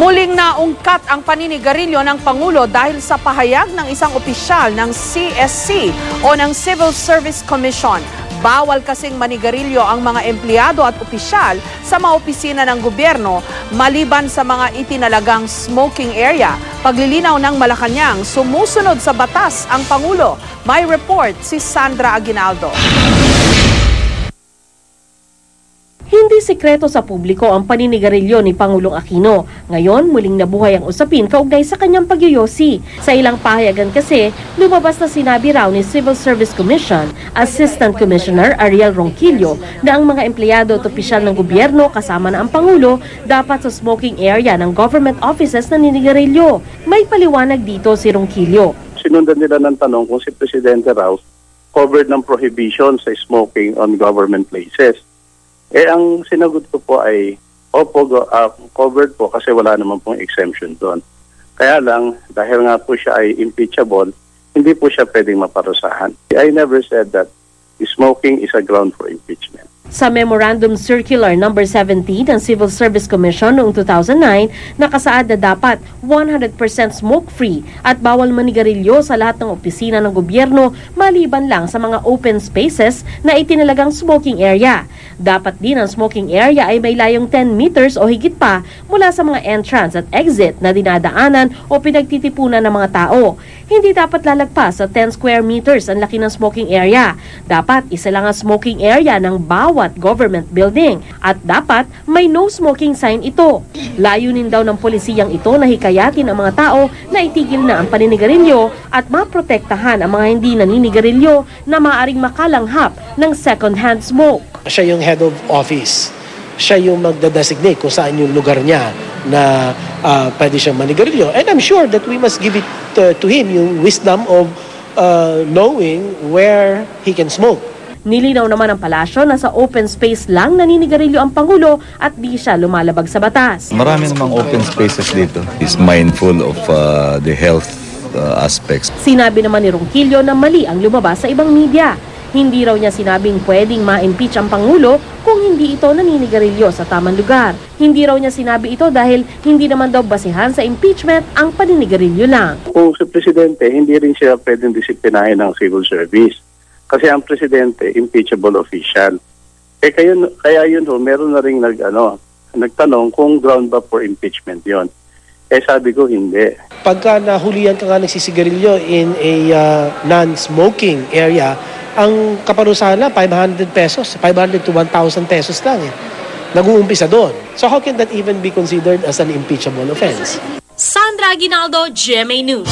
Muling naungkat ang paninigarilyo ng Pangulo dahil sa pahayag ng isang opisyal ng CSC o ng Civil Service Commission. Bawal kasing manigarilyo ang mga empleyado at opisyal sa mga opisina ng gobyerno maliban sa mga itinalagang smoking area. Paglilinaw ng Malacanang, sumusunod sa batas ang Pangulo. May report si Sandra Aguinaldo. Hindi sikreto sa publiko ang paninigarilyo ni Pangulong Aquino. Ngayon, muling nabuhay ang usapin kaugnay sa kanyang pagyoyosi. Sa ilang pahayagan kasi, lumabas na sinabi raw ni Civil Service Commission Assistant Commissioner Ariel Ronquillo na ang mga empleyado at opisyal ng gobyerno kasama na ang Pangulo dapat sa smoking area ng government offices na ninigarilyo. May paliwanag dito si Ronquillo. Sinundan nila ng tanong kung si Presidente raw covered ng prohibition sa smoking on government places. Ang sinagot ko po ay, opo, covered po kasi wala naman pong exemption doon. Kaya lang, dahil nga po siya ay impeachable, hindi po siya pwedeng maparusahan. I never said that smoking is a ground for impeachment. Sa Memorandum Circular No. 17 ng Civil Service Commission noong 2009, nakasaad na dapat 100% smoke-free at bawal manigarilyo sa lahat ng opisina ng gobyerno maliban lang sa mga open spaces na itinalagang smoking area. Dapat din ang smoking area ay may layong 10 meters o higit pa mula sa mga entrance at exit na dinadaanan o pinagtitipunan ng mga tao. Hindi dapat lalagpas sa 10 square meters ang laki ng smoking area. Dapat isa lang ang smoking area ng bawat government building at dapat may no smoking sign ito. Layunin daw ng polisiyang ito na hikayatin ang mga tao na itigil na ang paninigarilyo at maprotektahan ang mga hindi naninigarilyo na maaaring makalanghap ng second-hand smoke. Siya yung head of office. Siya yung magdadesignate kung saan yung lugar niya na pwede siyang manigarilyo. And I'm sure that we must give it to him yung wisdom of knowing where he can smoke. Nilinaw naman ng palasyo na sa open space lang naninigarilyo ang Pangulo at di siya lumalabag sa batas. Marami namang open spaces dito. He's mindful of the health aspects. Sinabi naman ni Ronquillo na mali ang lumabas sa ibang media. Hindi raw niya sinabing pwedeng ma-impeach ang Pangulo kung hindi ito naninigarilyo sa tamang lugar. Hindi raw niya sinabi ito dahil hindi naman daw basihan sa impeachment ang paninigarilyo lang. Kung si Presidente, hindi rin siya pwedeng disiplinahin ng civil service. Kasi ang Presidente, impeachable official. Kaya yun meron na rin nagtanong kung ground ba for impeachment yon. Sabi ko hindi. Pagka nahulihan ka nga nagsisigarilyo in a non-smoking area, ang kaparusahan lang 500 pesos, 500 to 1,000 pesos lang nag-uumpisa doon. So how can that even be considered as an impeachable offense? Sandra Aguinaldo, GMA News.